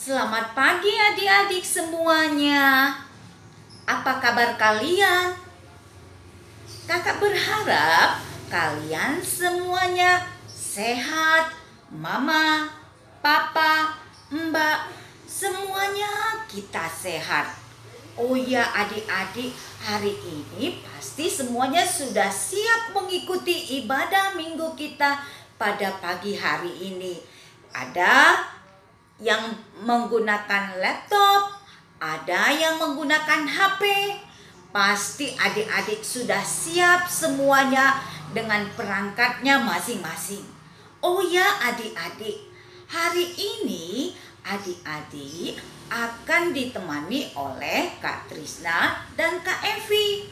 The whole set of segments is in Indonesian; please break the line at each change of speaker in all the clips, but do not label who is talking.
Selamat pagi adik-adik semuanya. Apa kabar kalian? Kakak berharap kalian semuanya sehat. Mama, papa, mbak, semuanya kita sehat. Oh ya adik-adik, hari ini pasti semuanya sudah siap mengikuti ibadah minggu kita pada pagi hari ini. Ada yang menggunakan laptop, ada yang menggunakan HP. Pasti adik-adik sudah siap semuanya dengan perangkatnya masing-masing. Oh ya adik-adik, hari ini adik-adik akan ditemani oleh Kak Trisna dan Kak Evi.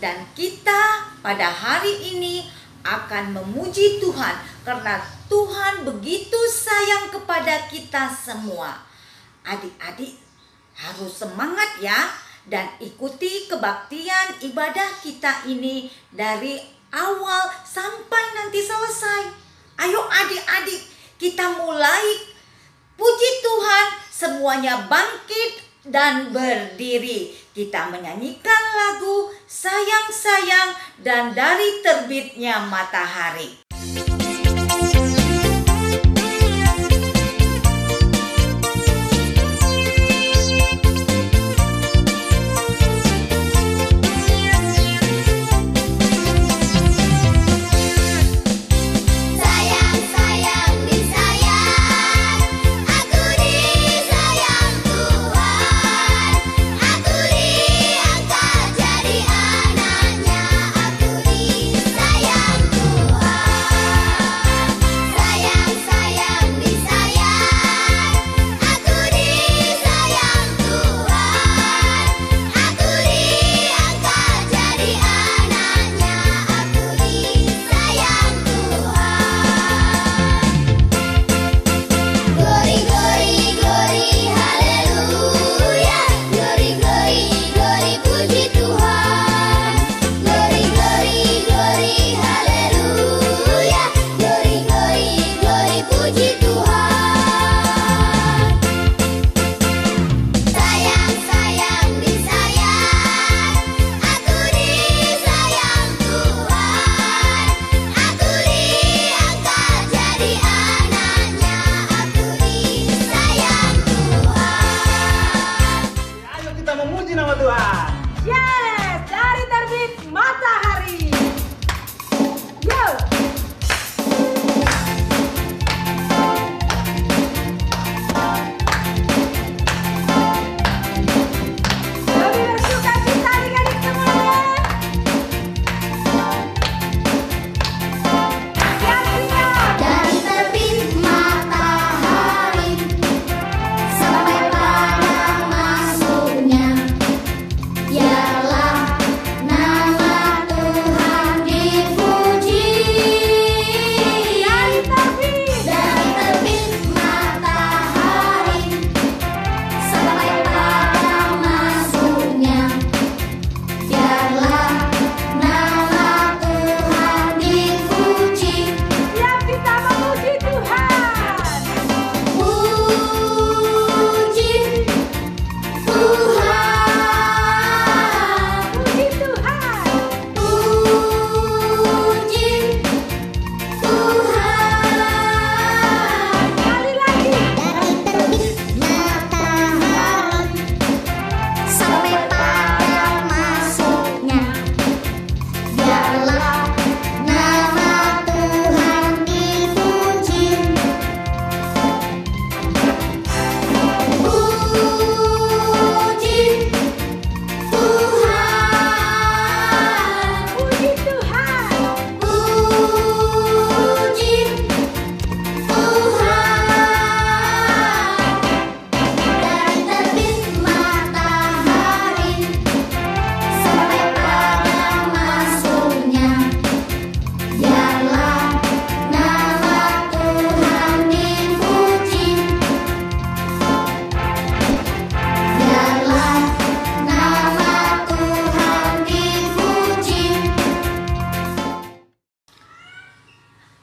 Dan kita pada hari ini akan memuji Tuhan karena Tuhan begitu sayang kepada kita semua. Adik-adik harus semangat ya dan ikuti kebaktian ibadah kita ini dari awal sampai nanti selesai. Ayo adik-adik, kita mulai puji Tuhan, semuanya bangkit dan berdiri. Kita menyanyikan lagu Sayang-sayang dan Dari Terbitnya Matahari.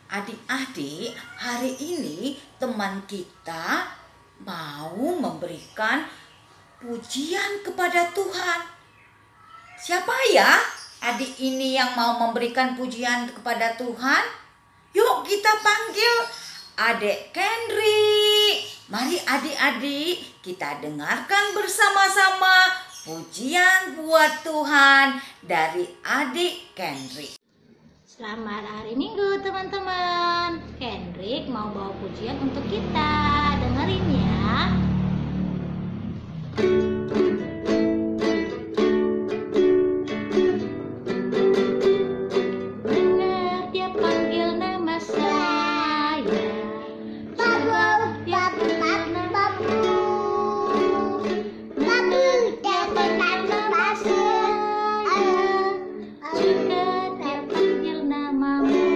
Adik-adik, hari ini teman kita mau memberikan pujian kepada Tuhan. Siapa ya adik ini yang mau memberikan pujian kepada Tuhan? Yuk kita panggil Adik Kendri. Mari adik-adik kita dengarkan bersama-sama pujian buat Tuhan dari Adik Kendri.
Selamat hari Minggu teman-teman. Kendrick mau bawa pujian untuk kita. Dengerin ya. Dengar dia panggil nama saya. Babu, babu, babu. Babu, dia panggil nama saya. Juga dia panggil namamu.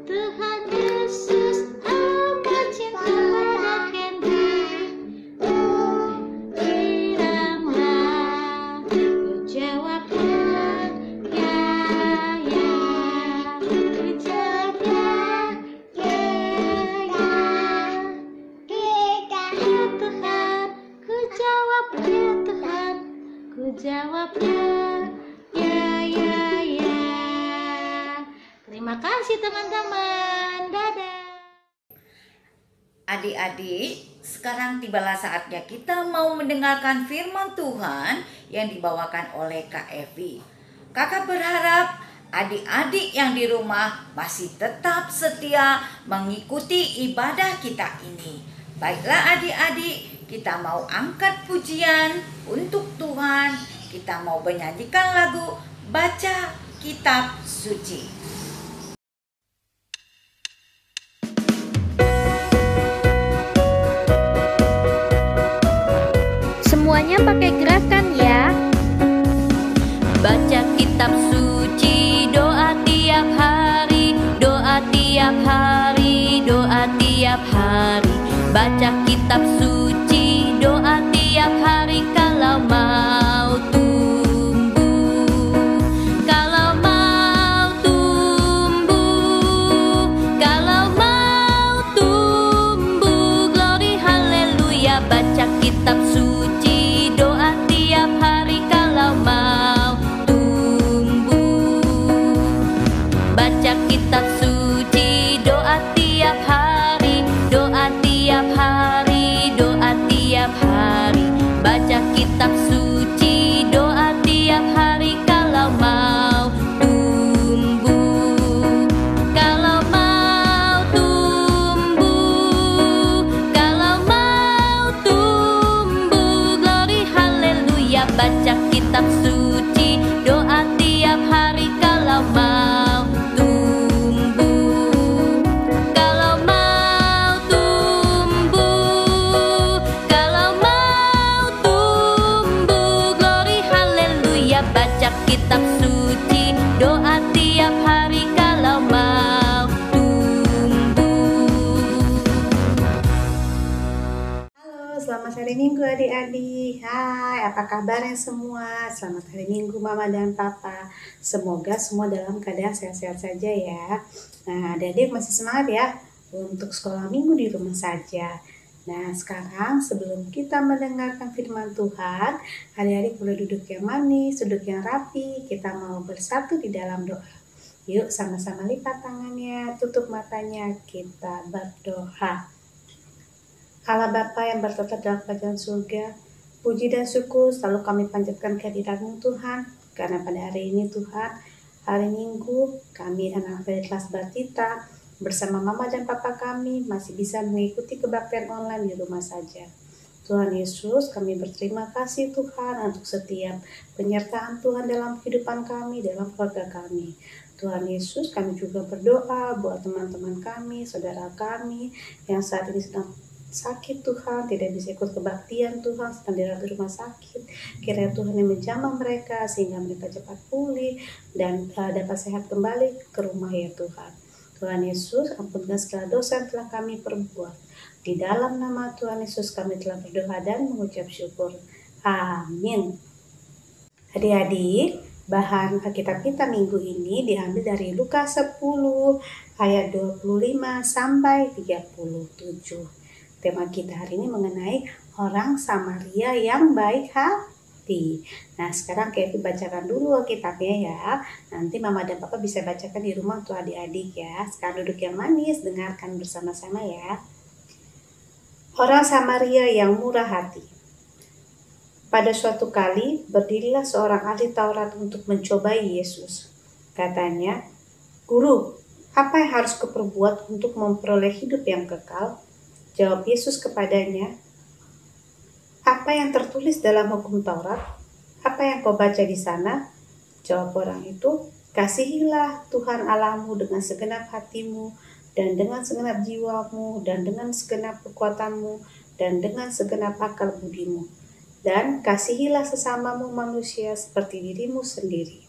Tuhan Yesus amat cinta pada Kendrick. Biramlah, ku jawabnya, ya, ya. Ku jawabnya, ya, ya. Ya Tuhan, ku jawabnya Tuhan. Ku jawabnya, ya, ya, ya. Terima kasih teman-teman. Dadah.
Adik-adik, sekarang tibalah saatnya kita mau mendengarkan firman Tuhan yang dibawakan oleh Kak Evi. Kakak berharap adik-adik yang di rumah masih tetap setia mengikuti ibadah kita ini. Baiklah adik-adik, kita mau angkat pujian untuk Tuhan. Kita mau menyanyikan lagu Baca Kitab Suci.
Semuanya pakai gerakan ya.
Baca kitab suci, doa tiap hari, doa tiap hari, doa tiap hari. Baca kitab suci, doa tiap hari kalau mau tumbuh. Kalau mau tumbuh, kalau mau tumbuh. Glory haleluya, baca kitab suci, doa tiap hari kalau mau tumbuh. Baca kitab suci, doa tiap hari, doa tiap hari, doa tiap hari. Baca kitab suci, doa tiap hari kalau mau tumbuh. Kalau mau tumbuh, kalau mau tumbuh. Glory haleluya, baca kitab suci, doa tiap hari kalau mau tumbuh. Kalau mau tumbuh, kalau mau tumbuh. Glory haleluya, baca kitab suci, doa tiap hari kalau mau tumbuh.
Halo, selamat hari Minggu adik-adik. Hai, apa kabarnya semua? Selamat hari Minggu Mama dan Papa. Semoga semua dalam keadaan sehat-sehat saja ya. Nah, adik-adik masih semangat ya untuk sekolah minggu di rumah saja. Nah, sekarang sebelum kita mendengarkan firman Tuhan, adik-adik boleh duduk yang manis, duduk yang rapi. Kita mau bersatu di dalam doa. Yuk sama-sama lipat tangannya, tutup matanya, kita berdoa. Allah Bapa yang bertata dalam kerajaan surga, puji dan syukur selalu kami panjatkan kehadirat-Mu Tuhan, karena pada hari ini Tuhan, hari Minggu, kami anak dari kelas Batita, bersama Mama dan Papa kami masih bisa mengikuti kebaktian online di rumah saja. Tuhan Yesus, kami berterima kasih Tuhan untuk setiap penyertaan Tuhan dalam kehidupan kami, dalam keluarga kami. Tuhan Yesus, kami juga berdoa buat teman-teman kami, saudara kami yang saat ini sedang sakit Tuhan, tidak bisa ikut kebaktian Tuhan, sedang dirawat di rumah sakit. Kiranya Tuhan yang menjamah mereka sehingga mereka cepat pulih dan dapat sehat kembali ke rumah ya Tuhan. Tuhan Yesus, ampunkan segala dosa yang telah kami perbuat. Di dalam nama Tuhan Yesus kami telah berdoa dan mengucap syukur. Amin. Adik-adik, Bahan Alkitab kita minggu ini diambil dari Lukas 10 ayat 25 sampai 37. Tema kita hari ini mengenai orang Samaria yang baik hati. Nah, sekarang Kevi bacakan dulu Alkitabnya ya. Nanti Mama dan Papa bisa bacakan di rumah untuk adik-adik ya. Sekarang duduk yang manis, dengarkan bersama-sama ya. Orang Samaria yang murah hati. Pada suatu kali, berdirilah seorang ahli Taurat untuk mencobai Yesus. Katanya, "Guru, apa yang harus kuperbuat untuk memperoleh hidup yang kekal?" Jawab Yesus kepadanya, "Apa yang tertulis dalam hukum Taurat? Apa yang kau baca di sana?" Jawab orang itu, "Kasihilah Tuhan Allahmu dengan segenap hatimu, dan dengan segenap jiwamu, dan dengan segenap kekuatanmu, dan dengan segenap akal budimu. Dan kasihilah sesamamu manusia seperti dirimu sendiri."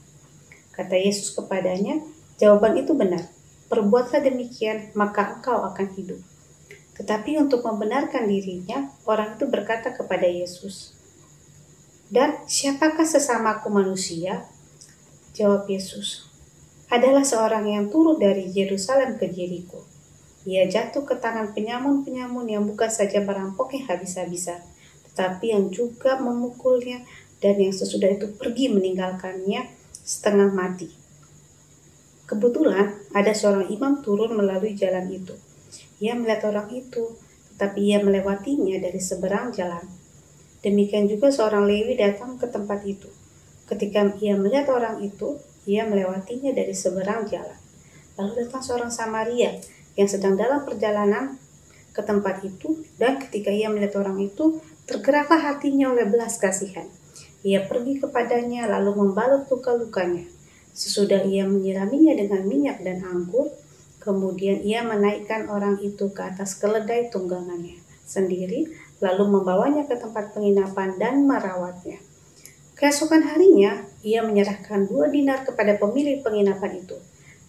Kata Yesus kepadanya, "Jawaban itu benar. Perbuatlah demikian, maka engkau akan hidup." Tetapi untuk membenarkan dirinya, orang itu berkata kepada Yesus, "Dan siapakah sesamaku manusia?" Jawab Yesus, "Adalah seorang yang turun dari Yerusalem ke Yeriko. Ia jatuh ke tangan penyamun-penyamun yang bukan saja merampoknya habis-habisan, tetapi yang juga memukulnya, dan yang sesudah itu pergi meninggalkannya setengah mati. Kebetulan ada seorang imam turun melalui jalan itu. Ia melihat orang itu, tetapi ia melewatinya dari seberang jalan. Demikian juga seorang Lewi datang ke tempat itu. Ketika ia melihat orang itu, ia melewatinya dari seberang jalan. Lalu datang seorang Samaria yang sedang dalam perjalanan ke tempat itu, dan ketika ia melihat orang itu, tergeraklah hatinya oleh belas kasihan. Ia pergi kepadanya lalu membalut luka-lukanya. Sesudah ia menyiraminya dengan minyak dan anggur, kemudian ia menaikkan orang itu ke atas keledai tunggangannya sendiri, lalu membawanya ke tempat penginapan dan merawatnya. Keesokan harinya, ia menyerahkan 2 dinar kepada pemilik penginapan itu.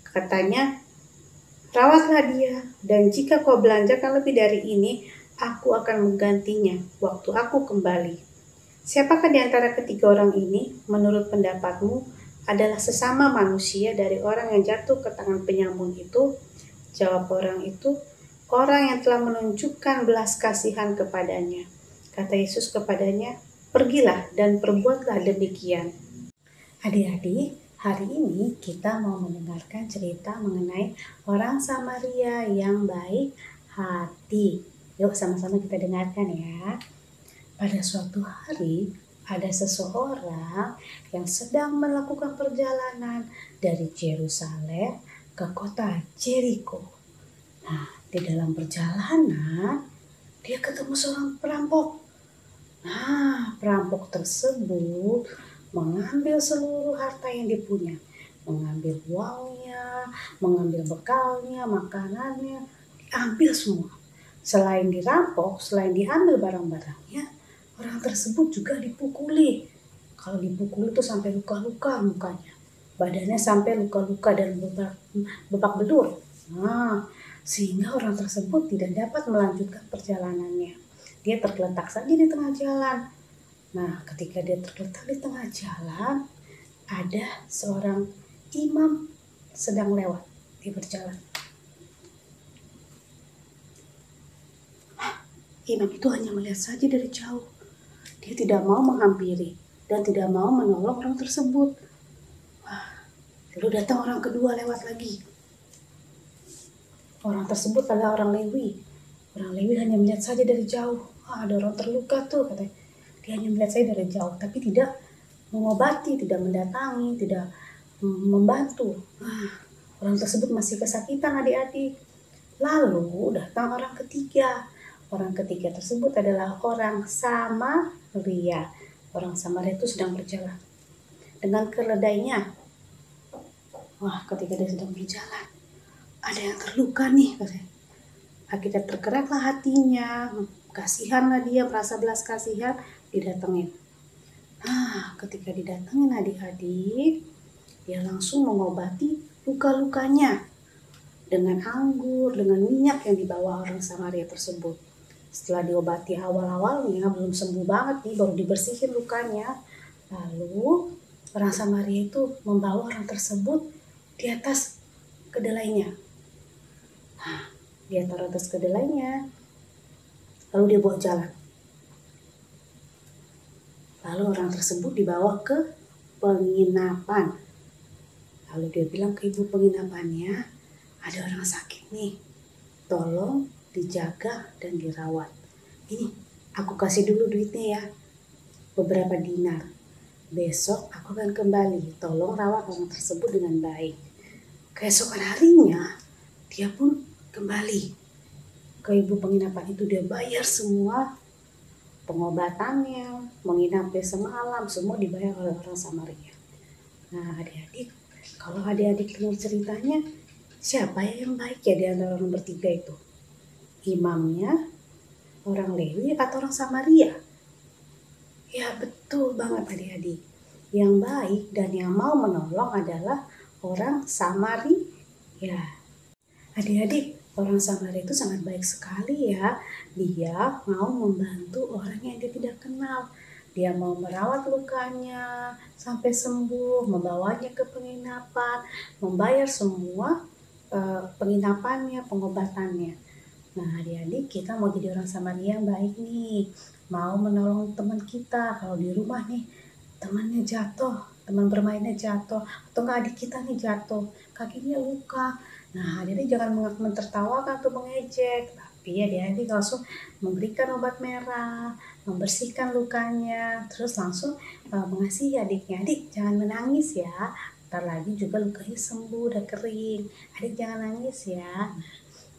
Katanya, "Rawatlah dia, dan jika kau belanjakan lebih dari ini, aku akan menggantinya waktu aku kembali." Siapakah di antara ketiga orang ini, menurut pendapatmu, adalah sesama manusia dari orang yang jatuh ke tangan penyamun itu? Jawab orang itu, "Orang yang telah menunjukkan belas kasihan kepadanya." Kata Yesus kepadanya, "Pergilah dan perbuatlah demikian." Adik-adik, hari ini kita mau mendengarkan cerita mengenai orang Samaria yang baik hati. Yuk sama-sama kita dengarkan ya. Pada suatu hari, ada seseorang yang sedang melakukan perjalanan dari Yerusalem ke kota Jericho. Nah, di dalam perjalanan, dia ketemu seorang perampok. Nah, perampok tersebut mengambil seluruh harta yang dipunya. Mengambil uangnya, mengambil bekalnya, makanannya, diambil semua. Selain dirampok, selain diambil barang-barangnya, orang tersebut juga dipukuli. Kalau dipukul itu sampai luka-luka mukanya. Badannya sampai luka-luka dan babak belur. Nah, sehingga orang tersebut tidak dapat melanjutkan perjalanannya. Dia tergeletak saja di tengah jalan. Nah, ketika dia tergeletak di tengah jalan, ada seorang imam sedang lewat di berjalan. Imam itu hanya melihat saja dari jauh. Dia tidak mau menghampiri dan tidak mau menolong orang tersebut. Lalu datang orang kedua lewat lagi. Orang tersebut adalah orang Lewi. Orang Lewi hanya melihat saja dari jauh. Ada orang terluka tuh, katanya. Dia hanya melihat saja dari jauh, tapi tidak mengobati, tidak mendatangi, tidak membantu. Orang tersebut masih kesakitan adik-adik. Lalu datang orang ketiga. Orang ketiga tersebut adalah orang Samaria. Orang Samaria itu sedang berjalan dengan keledainya. Ketika dia sedang berjalan, ada yang terluka nih, katanya. Akhirnya tergeraklah hatinya, kasihanlah dia, merasa belas kasihan, didatengin. Ketika didatengin adik-adik, dia langsung mengobati luka-lukanya dengan anggur, dengan minyak yang dibawa orang Samaria tersebut. Setelah diobati awal-awalnya belum sembuh banget nih, baru dibersihin lukanya. Lalu orang Samaria itu membawa orang tersebut di atas kedelainya. Nah, dia taruh atas kedelainya, lalu dia bawa jalan. Lalu orang tersebut dibawa ke penginapan. Lalu dia bilang ke ibu penginapannya, ada orang sakit nih, tolong dijaga dan dirawat. Ini aku kasih dulu duitnya ya, beberapa dinar. Besok aku akan kembali, tolong rawat orang tersebut dengan baik. Keesokan harinya dia pun kembali ke ibu penginapan itu. Dia bayar semua pengobatannya, menginapnya semalam, semua dibayar oleh orang Samaria. Nah adik-adik, kalau adik-adik dengar ceritanya, siapa yang baik ya di antara orang bertiga itu? Imamnya, orang Lewi, atau orang Samaria? Ya betul banget adik-adik. Yang baik dan yang mau menolong adalah orang Samaria. Adik-adik, orang Samaria itu sangat baik sekali ya. Dia mau membantu orang yang dia tidak kenal. Dia mau merawat lukanya sampai sembuh, membawanya ke penginapan, membayar semua penginapannya, pengobatannya. Nah adik-adik, kita mau jadi orang Samaria yang baik nih. Mau menolong teman kita. Kalau di rumah nih, temannya jatuh, teman bermainnya jatuh, atau nggak adik kita nih jatuh, kakinya luka. Nah adik-adik jangan mentertawakan atau mengejek, tapi adik-adik langsung memberikan obat merah, membersihkan lukanya, terus langsung mengasihi adiknya. Adik jangan menangis ya, ntar lagi juga lukanya sembuh, udah kering. Adik jangan nangis ya.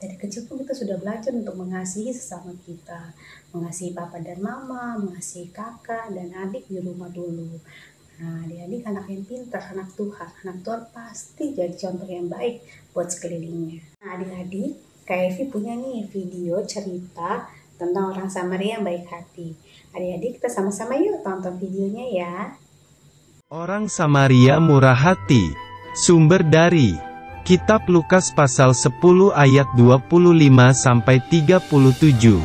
Dari kecil pun kita sudah belajar untuk mengasihi sesama kita, mengasihi papa dan mama, mengasihi kakak dan adik di rumah dulu. Nah, adik-adik anak yang pintar, anak Tuhan pasti jadi contoh yang baik buat sekelilingnya. Nah, adik-adik, Kak Evi punya nih video cerita tentang orang Samaria yang baik hati. Adik-adik kita sama-sama yuk tonton videonya ya.
Orang Samaria murah hati. Sumber dari Kitab Lukas pasal 10 ayat 25-37.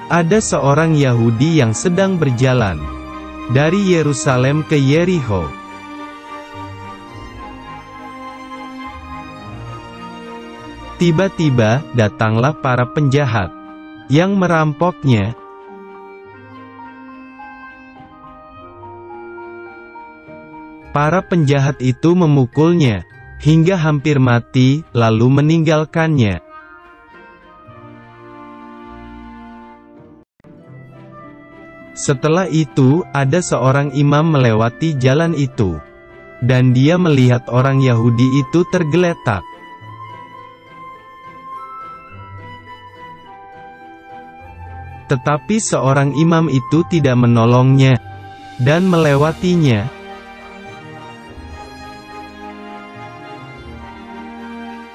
Ada seorang Yahudi yang sedang berjalan dari Yerusalem ke Yerikho. Tiba-tiba datanglah para penjahat yang merampoknya. Para penjahat itu memukulnya hingga hampir mati, lalu meninggalkannya. Setelah itu, ada seorang imam melewati jalan itu, dan dia melihat orang Yahudi itu tergeletak. Tetapi seorang imam itu tidak menolongnya dan melewatinya.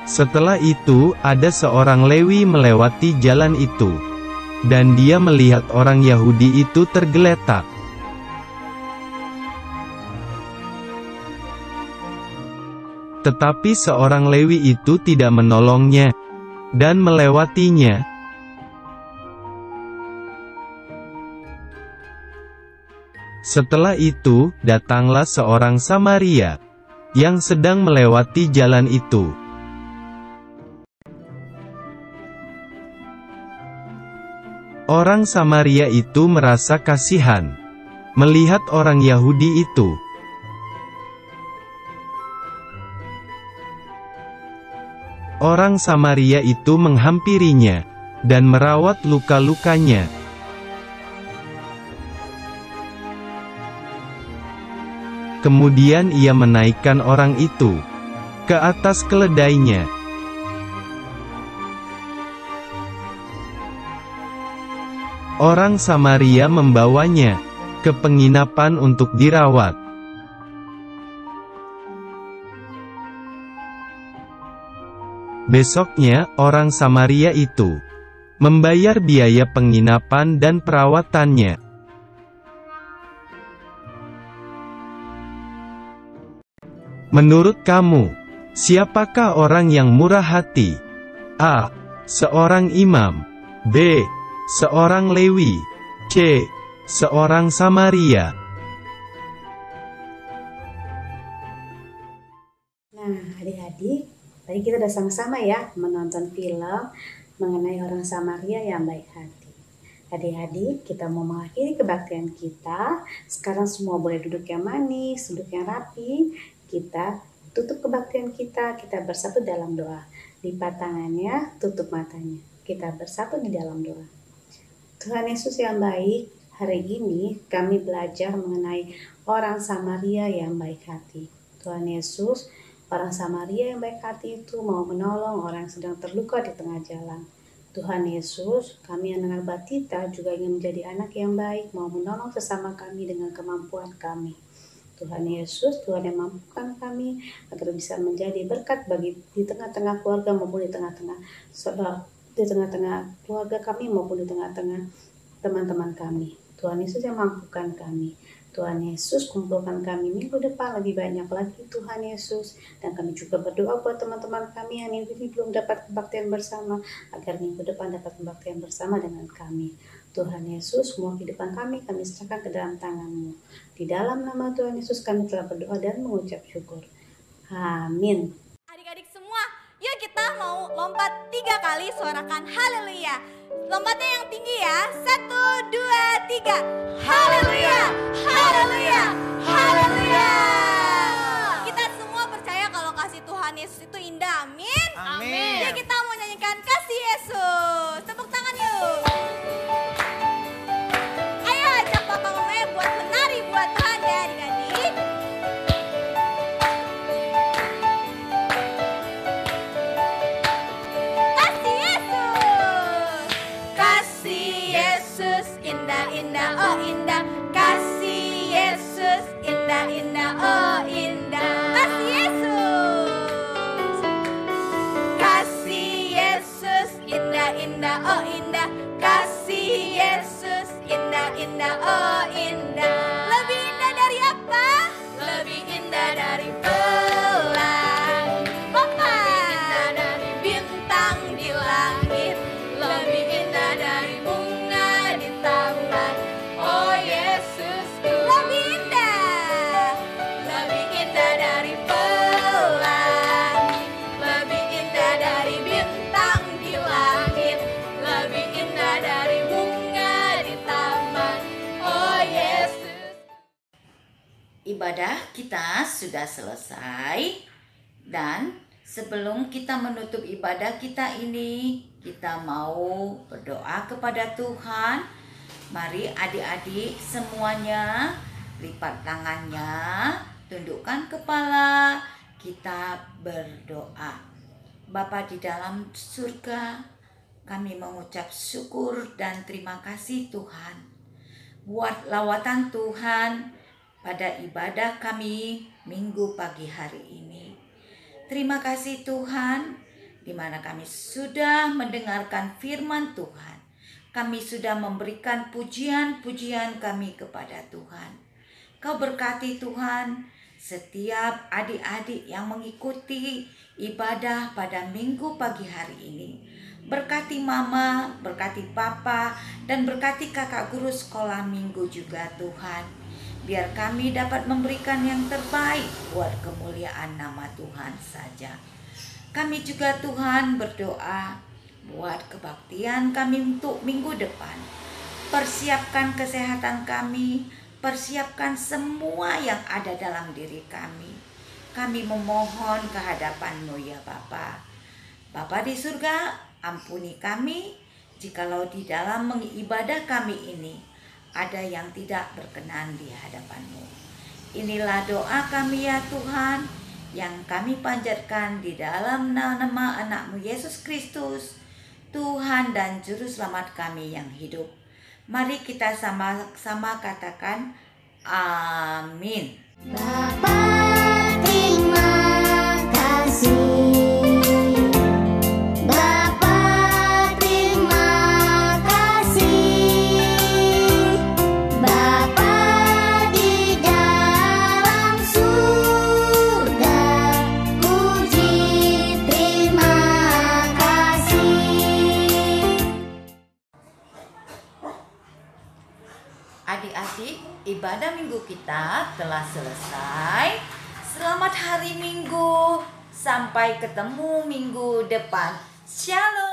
Setelah itu, ada seorang Lewi melewati jalan itu, dan dia melihat orang Yahudi itu tergeletak. Tetapi seorang Lewi itu tidak menolongnya dan melewatinya. Setelah itu, datanglah seorang Samaria yang sedang melewati jalan itu. Orang Samaria itu merasa kasihan melihat orang Yahudi itu. Orang Samaria itu menghampirinya dan merawat luka-lukanya. Kemudian ia menaikkan orang itu ke atas keledainya. Orang Samaria membawanya ke penginapan untuk dirawat. Besoknya, orang Samaria itu membayar biaya penginapan dan perawatannya. Menurut kamu, siapakah orang yang murah hati? A. Seorang imam. B. Seorang Lewi. C. Seorang Samaria.
Nah, adik-adik, tadi kita udah sama-sama ya menonton film mengenai orang Samaria yang baik hati. Adik-adik, kita mau mengakhiri kebaktian kita. Sekarang semua boleh duduk yang manis, duduk yang rapi. Kita tutup kebaktian kita bersatu dalam doa. Lipat tangannya, tutup matanya. Kita bersatu di dalam doa. Tuhan Yesus yang baik, hari ini kami belajar mengenai orang Samaria yang baik hati. Tuhan Yesus, orang Samaria yang baik hati itu mau menolong orang yang sedang terluka di tengah jalan. Tuhan Yesus, kami anak-anak Batita juga ingin menjadi anak yang baik, mau menolong sesama kami dengan kemampuan kami. Tuhan Yesus, Tuhan yang mampukan kami agar bisa menjadi berkat bagi di tengah-tengah keluarga maupun di tengah-tengah keluarga kami maupun di tengah-tengah teman-teman kami. Tuhan Yesus yang mampukan kami. Tuhan Yesus, kumpulkan kami minggu depan lebih banyak lagi Tuhan Yesus. Dan kami juga berdoa buat teman-teman kami yang minggu ini belum dapat kebaktian bersama, agar minggu depan dapat kebaktian bersama dengan kami. Tuhan Yesus, semua kehidupan kami serahkan ke dalam tangan-Mu. Di dalam nama Tuhan Yesus kami telah berdoa dan mengucap syukur. Amin.
Adik-adik semua, yuk kita mau lompat 3 kali suarakan haleluya. Lompatnya yang tinggi ya. 1, 2, 3. Haleluya, haleluya, haleluya. Kita semua percaya kalau kasih Tuhan Yesus itu indah. Amin.
Amin.
Jadi kita mau nyanyikan kasih Yesus. Tepuk tangan yuk. Ayo ajak papa mamanya buat menari buat Tuhan ya adik-adik. Kasih Yesus. Kasih Yesus indah-indah oh indah. Kasih Yesus indah-indah oh indah. Kasih Yesus. Kasih Yesus indah-indah oh indah. Kasih Yesus indah-indah oh indah. Lebih indah dari apa? Lebih indah dari pelangi. Papa. Lebih indah dari bintang di langit. Lebih indah dari bunga di taman. Oh Yesusku. Lebih indah. Lebih indah dari pelangi. Lebih indah dari bintang di langit. Lebih indah dari bunga di taman. Oh Yesus.
Ibadah kita sudah selesai, dan sebelum kita menutup ibadah kita ini, kita mau berdoa kepada Tuhan. Mari adik-adik semuanya lipat tangannya, tundukkan kepala, kita berdoa. Bapa di dalam surga, kami mengucap syukur dan terima kasih Tuhan buat lawatan Tuhan pada ibadah kami minggu pagi hari ini. Terima kasih Tuhan, di mana kami sudah mendengarkan firman Tuhan. Kami sudah memberikan pujian-pujian kami kepada Tuhan. Kau berkati Tuhan setiap adik-adik yang mengikuti ibadah pada minggu pagi hari ini. Berkati mama, berkati papa, dan berkati kakak guru sekolah minggu juga Tuhan. Biar kami dapat memberikan yang terbaik buat kemuliaan nama Tuhan saja. Kami juga Tuhan berdoa buat kebaktian kami untuk minggu depan. Persiapkan kesehatan kami, persiapkan semua yang ada dalam diri kami. Kami memohon kehadapan-Mu ya Bapa. Bapa di surga, ampuni kami jikalau di dalam mengibadah kami ini ada yang tidak berkenan di hadapan-Mu. Inilah doa kami ya Tuhan, yang kami panjatkan di dalam nama anak-Mu Yesus Kristus, Tuhan dan Juru Selamat kami yang hidup. Mari kita sama-sama katakan amin.
Bapa, terima kasih.
Adik-adik, ibadah minggu kita telah selesai. Selamat hari Minggu. Sampai ketemu minggu depan. Shalom.